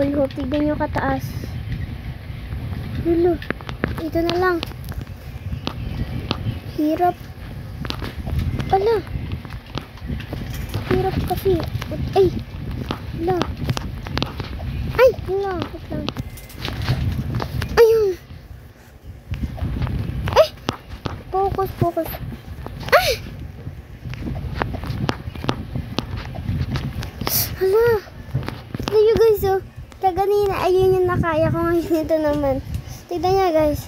wall hoop. Tignan nyo kataas. Lulo. Ito na lang. Hirap. Ala. Hirap kasi. Ay. Ala. Ay. Ala. Wait lang. Ayun. Ay. Focus. Ah. Hala. Tignan nyo guys oh. Kaganina ayun yung nakaya ko ngayon ito naman. Tignan nyo guys.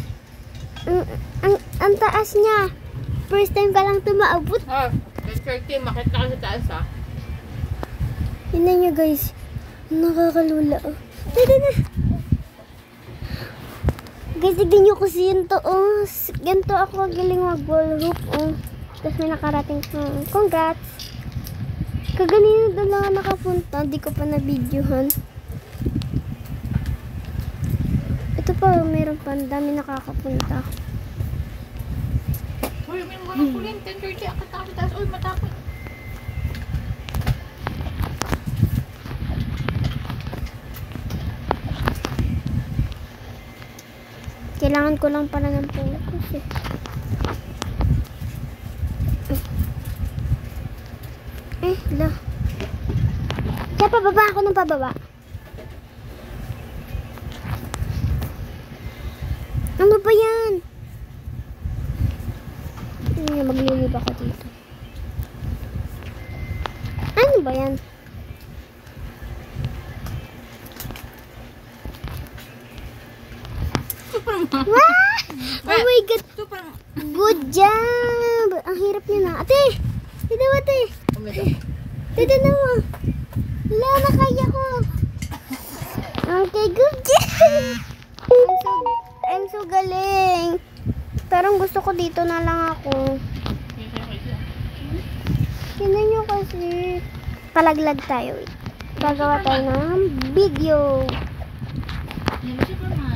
Ang taas niya. First time ka lang tumaabot. Oh, Curtis, makita ka sa taas ha. Tignan nyo guys. Nakakalula oh. Tignan na. Guys, tignan nyo kasi yun to oh. Ganito ako galing mag-wall hoop oh. Tapos may nakarating kong congrats. Kaganina doon lang nakapunta. Di ko pa na-videohan. Ito pa, mayroon pa. Ang dami nakakapunta. Uy, may mga kulin. 10:30. Akit ka sa taas. Uy, matakot. Kailangan ko lang pala ng focus eh. Hala. Kaya pababa ako ng pababa. Ano ba yan? Maglilib ako dito. Ano ba yan? Superman. Wow! Oh my God! Superman. Good job! Ang hirap niya na. Ate! Dito ba ate? Dito na mo. Wala na kaya ko. Okay, good job! I'm so galing. Pero gusto ko dito na lang ako. Tingnan nyo kasi. Palaglag tayo. Gagawa tayo ng video. Superman.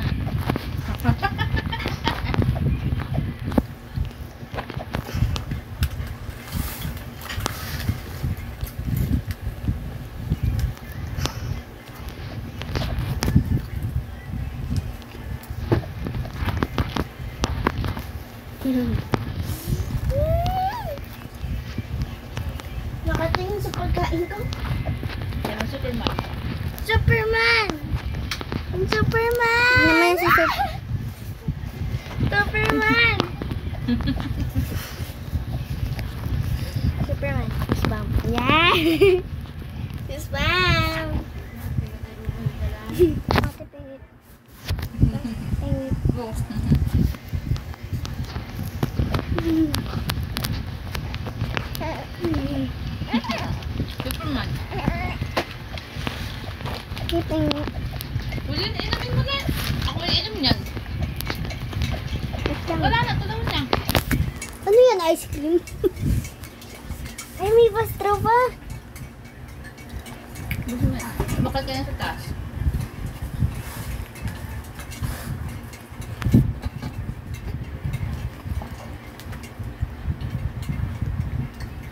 Nakatingin sa pagkain ko. Yan, Superman. Superman! Superman! Naman si Superman! Superman. Spam. Yeah! Spam! Ate, pingit. Pingit. Go. Superman. Pingit. Ulin, inamin mo na. Ako yung inamin yan. Wala na, tulungan niya. Ano yan? Ice cream? Ay, may pastro pa. Bakal ka na sa taas.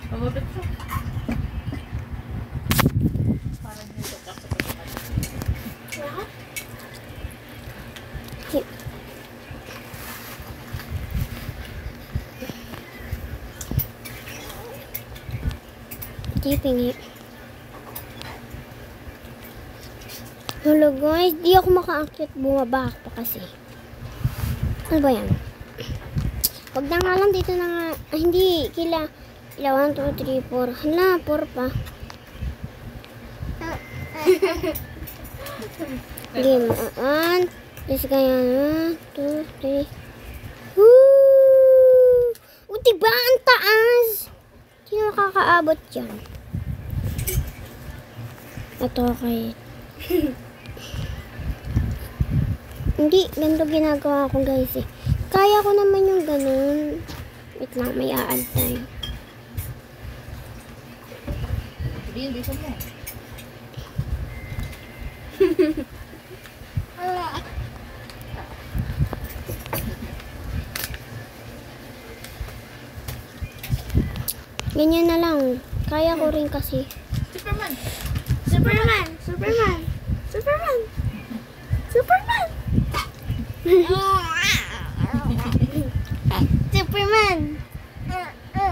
Pababit siya. Parang dito ka sa pagkakas. Pingit. Hello guys, di ako makaakyat, bumaba pa kasi. Ano ba yan? Wag na nga lang dito na nga. Ay, hindi, kila 1, 2, 3, 4. Hala, 4 pa. Game on. Let's go yan. 1, 2, 3. Woo! O, diba? Ang taas! Sino makakaabot dyan? Ito kay... Hindi, ganito ginagawa ko guys eh. Kaya ko naman yung ganun. Wait lang, may a-add tayo. Sabihin, bisa mo. Ganyan na lang. Kaya ko rin kasi. Superman! Superman! Superman! Superman! Superman.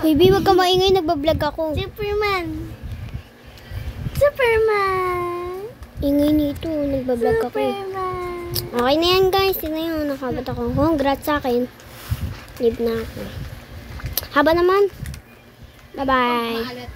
Baby, wag ka maingay. Nagbablog ako. Superman. Superman. Ingay nito. Nagbablog ako. Superman. Okay na yan, guys. Tignan nyo. Nakabot ako. Congrats sa akin. Leave na ako. Haba naman. Bye-bye. Maalat.